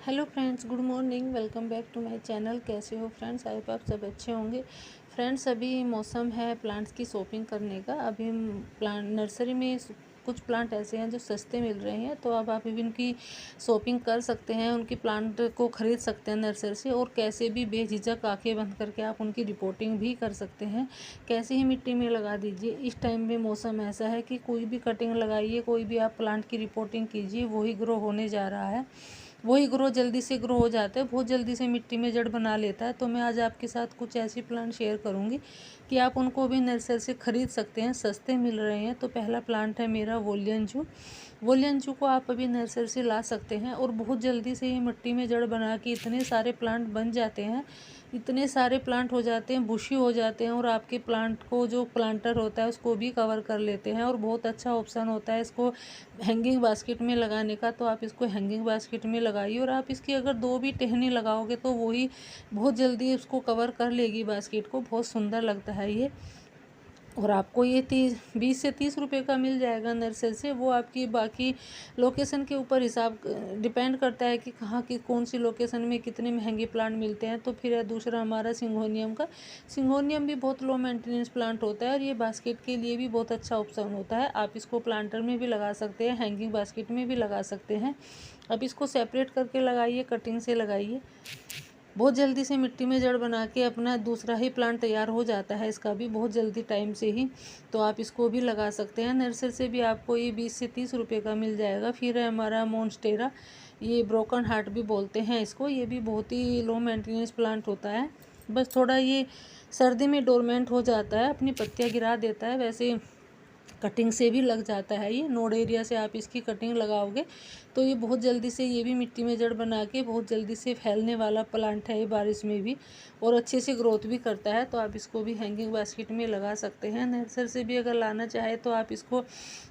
Hello friends, good morning. Welcome back to my channel. कैसे हो friends? I hope आप सब अच्छे होंगे। फ्रेंड्स, अभी मौसम है प्लांट्स की शॉपिंग करने का। अभी प्लांट नर्सरी में कुछ प्लांट ऐसे हैं जो सस्ते मिल रहे हैं, तो अब आप भी उनकी शॉपिंग कर सकते हैं, उनकी प्लांट को ख़रीद सकते हैं नर्सरी से, और कैसे भी बेझिझक आंखें बंद करके आप उनकी रिपोर्टिंग भी कर सकते हैं। कैसे ही मिट्टी में लगा दीजिए। इस टाइम में मौसम ऐसा है कि कोई भी कटिंग लगाइए, कोई भी आप प्लांट की रिपोर्टिंग कीजिए, वही ग्रो होने जा रहा है, वही ग्रो जल्दी से ग्रो हो जाता है, बहुत जल्दी से मिट्टी में जड़ बना लेता है। तो मैं आज आपके साथ कुछ ऐसी प्लांट शेयर करूंगी कि आप उनको भी नर्सरी से ख़रीद सकते हैं, सस्ते मिल रहे हैं। तो पहला प्लांट है मेरा वोलियनजू। वोलियनजू को आप अभी नर्सरी से ला सकते हैं, और बहुत जल्दी से ये मिट्टी में जड़ बना के इतने सारे प्लांट बन जाते हैं, इतने सारे प्लांट हो जाते हैं, बुशी हो जाते हैं, और आपके प्लांट को जो प्लांटर होता है उसको भी कवर कर लेते हैं। और बहुत अच्छा ऑप्शन होता है इसको हैंगिंग बास्केट में लगाने का। तो आप इसको हैंगिंग बास्केट में लगाइए, और आप इसकी अगर दो भी टहनी लगाओगे तो वही बहुत जल्दी उसको कवर कर लेगी बास्केट को। बहुत सुंदर लगता है ये। और आपको ये 20 से 30 रुपये का मिल जाएगा नर्सरी से। वो आपकी बाकी लोकेशन के ऊपर हिसाब डिपेंड करता है कि कहाँ की कौन सी लोकेशन में कितने महंगे प्लांट मिलते हैं। तो फिर है दूसरा हमारा सिंगोनियम का। सिंगोनियम भी बहुत लो मेंटेनेंस प्लांट होता है, और ये बास्केट के लिए भी बहुत अच्छा ऑप्शन होता है। आप इसको प्लांटर में भी लगा सकते हैं, हैंगिंग बास्केट में भी लगा सकते हैं। अब इसको सेपरेट करके लगाइए, कटिंग से लगाइए। बहुत जल्दी से मिट्टी में जड़ बना के अपना दूसरा ही प्लांट तैयार हो जाता है, इसका भी बहुत जल्दी टाइम से ही। तो आप इसको भी लगा सकते हैं नर्सरी से भी। आपको ये 20 से 30 रुपये का मिल जाएगा। फिर है हमारा मोन्स्टेरा। ये ब्रोकन हार्ट भी बोलते हैं इसको। ये भी बहुत ही लो मेंटेनेंस प्लांट होता है, बस थोड़ा ये सर्दी में डोरमेंट हो जाता है, अपनी पत्तियाँ गिरा देता है। वैसे कटिंग से भी लग जाता है। ये नोड एरिया से आप इसकी कटिंग लगाओगे तो ये बहुत जल्दी से, ये भी मिट्टी में जड़ बना के बहुत जल्दी से फैलने वाला प्लांट है ये, बारिश में भी, और अच्छे से ग्रोथ भी करता है। तो आप इसको भी हैंगिंग बास्केट में लगा सकते हैं। नर्सरी से भी अगर लाना चाहे तो आप इसको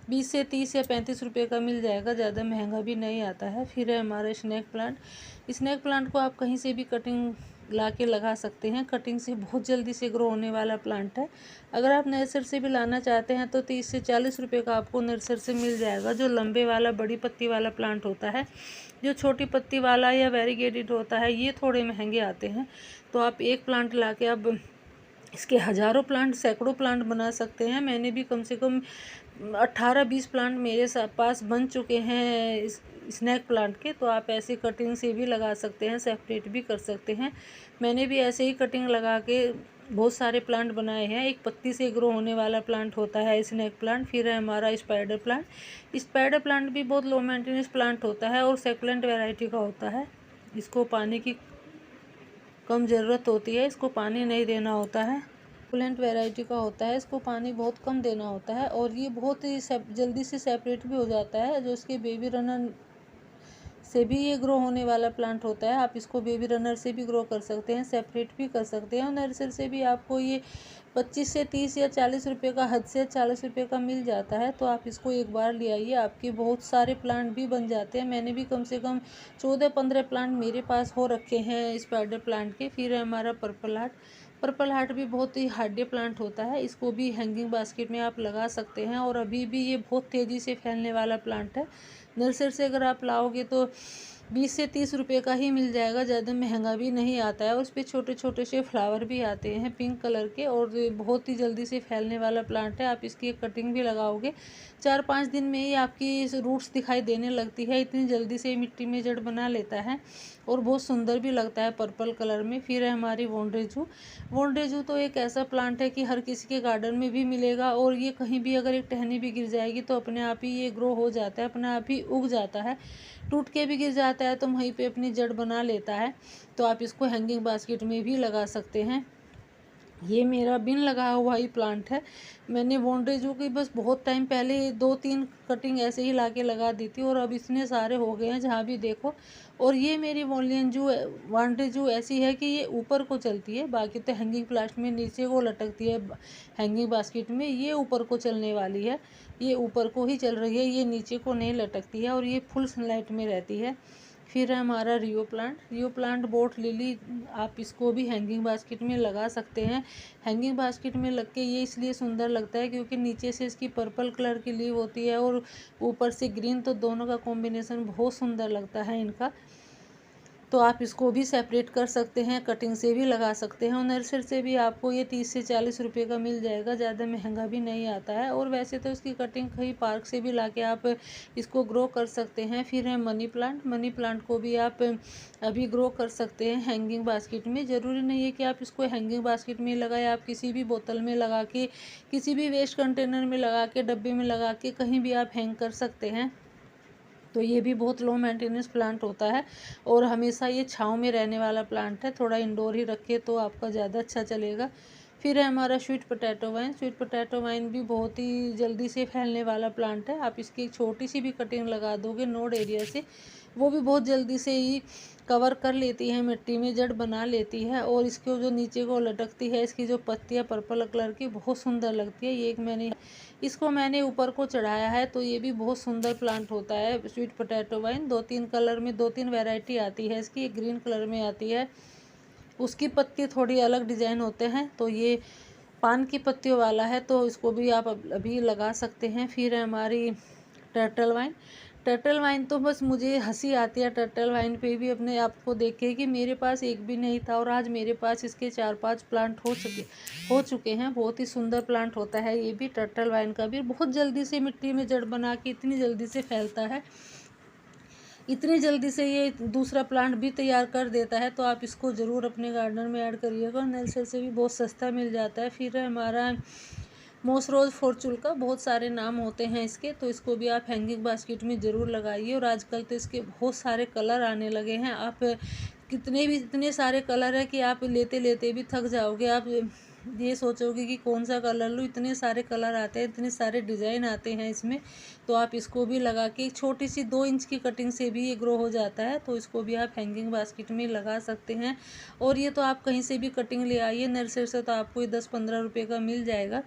20 से 30 या 35 रुपये का मिल जाएगा, ज़्यादा महंगा भी नहीं आता है। फिर है हमारा स्नैक प्लांट। स्नैक प्लांट को आप कहीं से भी कटिंग ला के लगा सकते हैं, कटिंग से बहुत जल्दी से ग्रो होने वाला प्लांट है। अगर आप नर्सरी से भी लाना चाहते हैं तो 30 से 40 रुपये का आपको नर्सरी से मिल जाएगा। जो लंबे वाला बड़ी पत्ती वाला प्लांट होता है, जो छोटी पत्ती वाला या वेरीगेटेड होता है, ये थोड़े महंगे आते हैं। तो आप एक प्लांट ला के अब इसके हज़ारों प्लांट, सैकड़ों प्लांट बना सकते हैं। मैंने भी कम से कम 18-20 प्लांट मेरे पास बन चुके हैं इस स्नैक प्लांट के। तो आप ऐसे कटिंग से भी लगा सकते हैं, सेपरेट भी कर सकते हैं। मैंने भी ऐसे ही कटिंग लगा के बहुत सारे प्लांट बनाए हैं। एक पत्ती से ग्रो होने वाला प्लांट होता है स्नैक प्लांट। फिर है हमारा स्पाइडर प्लांट। स्पाइडर प्लांट भी बहुत लो मेंटेनेंस प्लांट होता है, और सेकुलेंट वैरायटी का होता है। इसको पानी की कम ज़रूरत होती है, इसको पानी नहीं देना होता है। प्लांट वैरायटी का होता है, इसको पानी बहुत कम देना होता है, और ये बहुत ही जल्दी से सेपरेट भी हो जाता है। जो इसके बेबी रनर से भी ये ग्रो होने वाला प्लांट होता है। आप इसको बेबी रनर से भी ग्रो कर सकते हैं, सेपरेट भी कर सकते हैं। और नर्सरी से भी आपको ये 25 से 30 या 40 रुपये का, हद से 40 रुपये का मिल जाता है। तो आप इसको एक बार ले आइए, आपके बहुत सारे प्लांट भी बन जाते हैं। मैंने भी कम से कम 14-15 प्लांट मेरे पास हो रखे हैं स्पाइडर प्लांट के। फिर है हमारा पर्पल हार्ट। पर्पल हार्ट भी बहुत ही हार्डी प्लांट होता है, इसको भी हैंगिंग बास्केट में आप लगा सकते हैं, और अभी भी ये बहुत तेज़ी से फैलने वाला प्लांट है। नर्सरी से अगर आप लाओगे तो 20 से 30 रुपये का ही मिल जाएगा, ज़्यादा महंगा भी नहीं आता है। उस पर छोटे छोटे से फ्लावर भी आते हैं पिंक कलर के, और बहुत ही जल्दी से फैलने वाला प्लांट है। आप इसकी एक कटिंग भी लगाओगे, 4-5 दिन में ही आपकी रूट्स दिखाई देने लगती है, इतनी जल्दी से मिट्टी में जड़ बना लेता है, और बहुत सुंदर भी लगता है पर्पल कलर में। फिर है हमारी वोंड्रेजू। वोंड्रेजू तो एक ऐसा प्लांट है कि हर किसी के गार्डन में भी मिलेगा, और ये कहीं भी अगर एक टहनी भी गिर जाएगी तो अपने आप ही ये ग्रो हो जाता है, अपने आप ही उग जाता है। टूट के भी गिर जाता है तो वहीं पे अपनी जड़ बना लेता है। तो आप इसको हैंगिंग बास्केट में भी लगा सकते हैं। ये मेरा बिन लगा हुआ ही प्लांट है। मैंने वोंड्रेजू की बस बहुत टाइम पहले 2-3 कटिंग ऐसे ही ला के लगा दी थी, और अब इतने सारे हो गए हैं जहाँ भी देखो। और ये मेरी वोंड्रेजू ऐसी है कि ये ऊपर को चलती है, बाकी तो हैंगिंग प्लांट में नीचे को लटकती है हैंगिंग बास्केट में। ये ऊपर को चलने वाली है, ये ऊपर को ही चल रही है, ये नीचे को नहीं लटकती है, और ये फुल सनलाइट में रहती है। फिर है हमारा रियो प्लांट। रियो प्लांट बोट लिली, आप इसको भी हैंगिंग बास्केट में लगा सकते हैं। हैंगिंग बास्केट में लग के ये इसलिए सुंदर लगता है क्योंकि नीचे से इसकी पर्पल कलर की लीव होती है, और ऊपर से ग्रीन, तो दोनों का कॉम्बिनेशन बहुत सुंदर लगता है इनका। तो आप इसको भी सेपरेट कर सकते हैं, कटिंग से भी लगा सकते हैं। और नर्सरी से भी आपको ये 30 से 40 रुपये का मिल जाएगा, ज़्यादा महंगा भी नहीं आता है। और वैसे तो इसकी कटिंग कहीं पार्क से भी लाके आप इसको ग्रो कर सकते हैं। फिर है मनी प्लांट। मनी प्लांट को भी आप अभी ग्रो कर सकते हैं हैंगिंग बास्केट में। ज़रूरी नहीं है कि आप इसको हैंगिंग बास्केट में लगाएं, आप किसी भी बोतल में लगा के, किसी भी वेस्ट कंटेनर में लगा के, डब्बे में लगा के कहीं भी आप हैंग कर सकते हैं। तो ये भी बहुत लो मेंटेनेंस प्लांट होता है और हमेशा ये छाँव में रहने वाला प्लांट है। थोड़ा इंडोर ही रखे तो आपका ज़्यादा अच्छा चलेगा। फिर है हमारा sweet potato wine. Sweet potato wine भी बहुत ही जल्दी से फैलने वाला प्लांट है। आप इसकी एक छोटी सी भी कटिंग लगा दोगे नोड एरिया से, वो भी बहुत जल्दी से ही कवर कर लेती है, मिट्टी में जड़ बना लेती है। और इसको जो नीचे को लटकती है, इसकी जो पत्तियाँ पर्पल कलर की बहुत सुंदर लगती है। ये एक मैंने ऊपर को चढ़ाया है, तो ये भी बहुत सुंदर प्लांट होता है स्वीट पोटैटो वाइन। 2-3 कलर में 2-3 वैरायटी आती है इसकी। एक ग्रीन कलर में आती है, उसकी पत्ती थोड़ी अलग डिज़ाइन होते हैं। तो ये पान की पत्तियों वाला है, तो इसको भी आप अभी लगा सकते हैं। फिर है हमारी टर्टल वाइन। टर्टल वाइन तो बस मुझे हंसी आती है टर्टल वाइन पे भी अपने आप को देख के कि मेरे पास एक भी नहीं था और आज मेरे पास इसके 4-5 प्लांट हो चुके हैं। बहुत ही सुंदर प्लांट होता है ये भी। टर्टल वाइन का भी बहुत जल्दी से मिट्टी में जड़ बना के इतनी जल्दी से फैलता है, इतनी जल्दी से ये दूसरा प्लांट भी तैयार कर देता है। तो आप इसको ज़रूर अपने गार्डन में ऐड करिएगा। नर्सरी से भी बहुत सस्ता मिल जाता है। फिर है हमारा मोस रोज़ फॉर्चून का। बहुत सारे नाम होते हैं इसके, तो इसको भी आप हैंगिंग बास्केट में ज़रूर लगाइए। और आजकल तो इसके बहुत सारे कलर आने लगे हैं। आप इतने सारे कलर है कि आप लेते लेते भी थक जाओगे। आप ये सोचोगे कि कौन सा कलर लूँ, इतने सारे कलर आते हैं, इतने सारे डिज़ाइन आते हैं इसमें। तो आप इसको भी लगा के एक छोटी सी 2 इंच की कटिंग से भी ये ग्रो हो जाता है। तो इसको भी आप हैंगिंग बास्केट में लगा सकते हैं। और ये तो आप कहीं से भी कटिंग ले आइए नर्सरी से, तो आपको ये 10-15 रुपये का मिल जाएगा।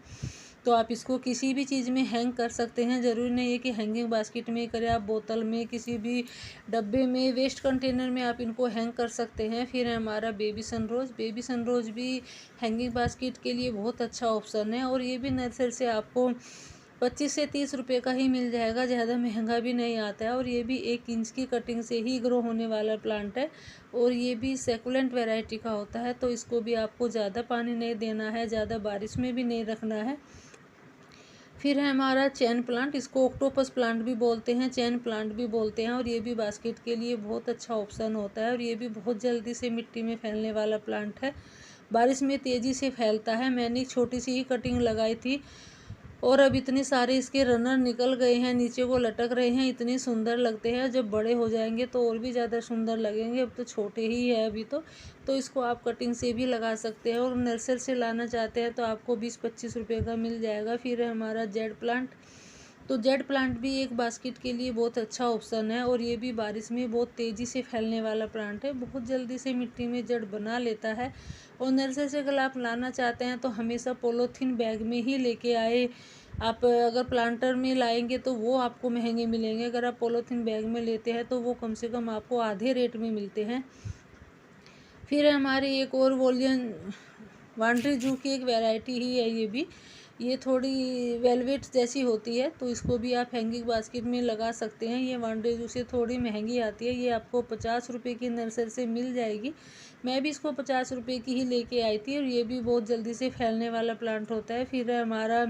तो आप इसको किसी भी चीज़ में हैंग कर सकते हैं। ज़रूरी नहीं है कि हैंगिंग बास्केट में करें, आप बोतल में, किसी भी डब्बे में, वेस्ट कंटेनर में आप इनको हैंग कर सकते हैं। फिर है हमारा बेबी सनरोज़। बेबी सनरोज़ भी हैंगिंग बास्केट के लिए बहुत अच्छा ऑप्शन है। और ये भी नर्सरी से आपको 25 से 30 रुपये का ही मिल जाएगा, ज़्यादा महंगा भी नहीं आता है। और ये भी 1 इंच की कटिंग से ही ग्रो होने वाला प्लांट है। और ये भी सेकुलेंट वैरायटी का होता है, तो इसको भी आपको ज़्यादा पानी नहीं देना है, ज़्यादा बारिश में भी नहीं रखना है। फिर है हमारा चैन प्लांट। इसको ऑक्टोपस प्लांट भी बोलते हैं, चैन प्लांट भी बोलते हैं। और ये भी बास्केट के लिए बहुत अच्छा ऑप्शन होता है। और ये भी बहुत जल्दी से मिट्टी में फैलने वाला प्लांट है, बारिश में तेज़ी से फैलता है। मैंने एक छोटी सी ही कटिंग लगाई थी और अब इतने सारे इसके रनर निकल गए हैं, नीचे को लटक रहे हैं, इतने सुंदर लगते हैं। जब बड़े हो जाएंगे तो और भी ज़्यादा सुंदर लगेंगे, अब तो छोटे ही है अभी तो इसको आप कटिंग से भी लगा सकते हैं। और नर्सरी से लाना चाहते हैं तो आपको 20-25 रुपये का मिल जाएगा। फिर है हमारा जेड प्लांट। तो जेड प्लांट भी एक बास्केट के लिए बहुत अच्छा ऑप्शन है। और ये भी बारिश में बहुत तेज़ी से फैलने वाला प्लांट है, बहुत जल्दी से मिट्टी में जड़ बना लेता है। और नर्सरी से अगर आप लाना चाहते हैं तो हमेशा पॉलीथीन बैग में ही लेके आए। आप अगर प्लांटर में लाएंगे तो वो आपको महंगे मिलेंगे, अगर आप पॉलीथीन बैग में लेते हैं तो वो कम से कम आपको आधे रेट में मिलते हैं। फिर हमारी एक और वॉलियन वांड्री जू की एक वैरायटी ही है ये थोड़ी वेलवेट जैसी होती है। तो इसको भी आप हैंगिंग बास्केट में लगा सकते हैं। ये वांड्री जू से थोड़ी महंगी आती है, ये आपको 50 रुपये की नर्सरी से मिल जाएगी। मैं भी इसको 50 रुपये की ही लेके आई थी। और ये भी बहुत जल्दी से फैलने वाला प्लांट होता है। फिर हमारा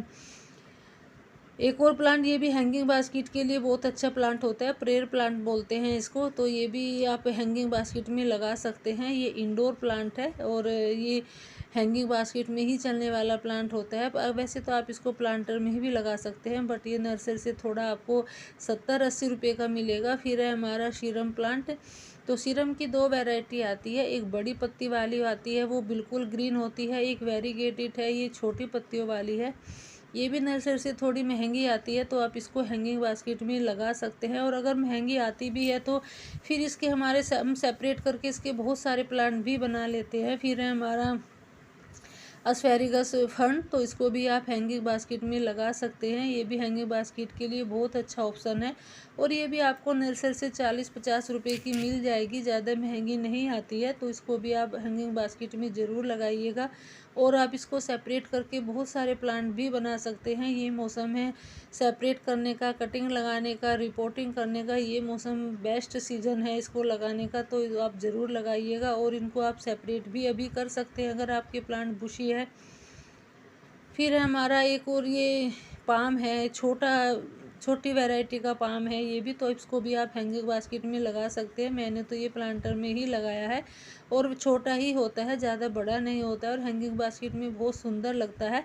एक और प्लांट, ये भी हैंगिंग बास्केट के लिए बहुत अच्छा प्लांट होता है, प्रेयर प्लांट बोलते हैं इसको। तो ये भी आप हैंगिंग बास्केट में लगा सकते हैं। ये इंडोर प्लांट है और ये हैंगिंग बास्केट में ही चलने वाला प्लांट होता है। वैसे तो आप इसको प्लांटर में भी लगा सकते हैं, बट ये नर्सरी से थोड़ा आपको 70-80 रुपये का मिलेगा। फिर है हमारा सीरम प्लांट। तो सीरम की 2 वैरायटी आती है, एक बड़ी पत्ती वाली आती है, वो बिल्कुल ग्रीन होती है। एक वेरीगेटेड है, ये छोटी पत्तियों वाली है। ये भी नर्सरी से थोड़ी महंगी आती है, तो आप इसको हैंगिंग बास्केट में लगा सकते हैं। और अगर महंगी आती भी है तो फिर इसके हम सेपरेट करके इसके बहुत सारे प्लांट भी बना लेते हैं। फिर है हमारा एस्पेरेगस फंड। तो इसको भी आप हैंगिंग बास्केट में लगा सकते हैं, ये भी हैंगिंग बास्केट के लिए बहुत अच्छा ऑप्शन है। और ये भी आपको नर्सरी से 40-50 रुपए की मिल जाएगी, ज़्यादा महंगी नहीं आती है। तो इसको भी आप हैंगिंग बास्केट में ज़रूर लगाइएगा। और आप इसको सेपरेट करके बहुत सारे प्लांट भी बना सकते हैं। ये मौसम है सेपरेट करने का, कटिंग लगाने का, रिपोर्टिंग करने का। ये मौसम बेस्ट सीज़न है इसको लगाने का, तो आप ज़रूर लगाइएगा। और इनको आप सेपरेट भी अभी कर सकते हैं अगर आपके प्लांट बुशी है। फिर हमारा एक और ये पाम है, छोटी वैरायटी का पाम है ये भी। तो इसको भी आप हैंगिंग बास्केट में लगा सकते हैं। मैंने तो ये प्लांटर में ही लगाया है और छोटा ही होता है, ज़्यादा बड़ा नहीं होता है, और हैंगिंग बास्केट में बहुत सुंदर लगता है।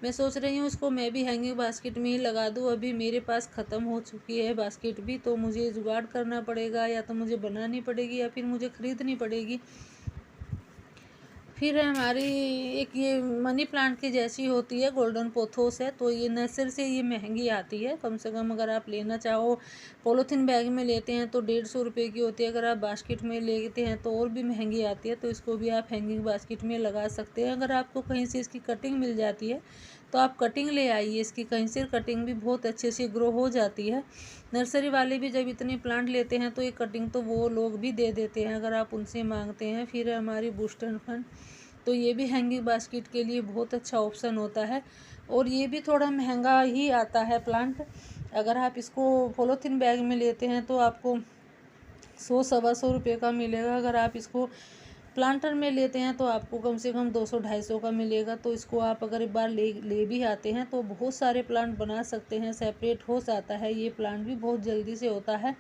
मैं सोच रही हूँ इसको मैं भी हैंगिंग बास्केट में ही लगा दूँ। अभी मेरे पास ख़त्म हो चुकी है बास्केट भी, तो मुझे जुगाड़ करना पड़ेगा, या तो मुझे बनानी पड़ेगी या फिर मुझे ख़रीदनी पड़ेगी। फिर हमारी एक ये मनी प्लांट की जैसी होती है, गोल्डन पोथोस है। तो ये नर्सरी से ये महंगी आती है, कम से कम अगर आप लेना चाहो पॉलीथीन बैग में लेते हैं तो 150 रुपये की होती है। अगर आप बास्केट में लेते हैं तो और भी महंगी आती है। तो इसको भी आप हैंगिंग बास्केट में लगा सकते हैं। अगर आपको कहीं से इसकी कटिंग मिल जाती है तो आप कटिंग ले आइए इसकी, कहीं से कटिंग भी बहुत अच्छे से ग्रो हो जाती है। नर्सरी वाले भी जब इतने प्लांट लेते हैं तो ये कटिंग तो वो लोग भी दे देते हैं अगर आप उनसे मांगते हैं। फिर हमारी बूस्टर फंड, तो ये भी हैंगिंग बास्केट के लिए बहुत अच्छा ऑप्शन होता है। और ये भी थोड़ा महंगा ही आता है प्लांट। अगर आप इसको पॉलीथीन बैग में लेते हैं तो आपको 100-125 रुपये का मिलेगा। अगर आप इसको प्लांटर में लेते हैं तो आपको कम से कम 200-250 का मिलेगा। तो इसको आप अगर एक बार ले भी आते हैं तो बहुत सारे प्लांट बना सकते हैं, सेपरेट हो जाता है। ये प्लांट भी बहुत जल्दी से होता है।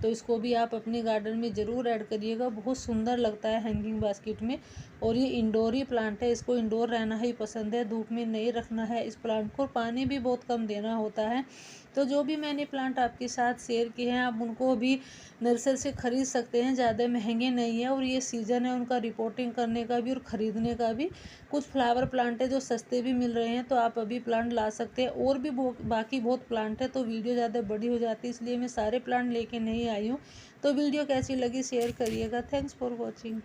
तो इसको भी आप अपने गार्डन में ज़रूर ऐड करिएगा, बहुत सुंदर लगता है हैंगिंग बास्केट में। और ये इंडोर ही प्लांट है, इसको इंडोर रहना ही पसंद है, धूप में नहीं रखना है इस प्लांट को। पानी भी बहुत कम देना होता है। तो जो भी मैंने प्लांट आपके साथ शेयर किए हैं आप उनको भी नर्सरी से ख़रीद सकते हैं, ज़्यादा महंगे नहीं है। और ये सीज़न है उनका रिपोर्टिंग करने का भी और ख़रीदने का भी। कुछ फ्लावर प्लांट है जो सस्ते भी मिल रहे हैं, तो आप अभी प्लांट ला सकते हैं। और भी बाकी बहुत प्लांट है, तो वीडियो ज़्यादा बड़ी हो जाती है इसलिए मैं सारे प्लांट लेके नहीं आई हूँ। तो वीडियो कैसी लगी शेयर करिएगा। Thanks for watching.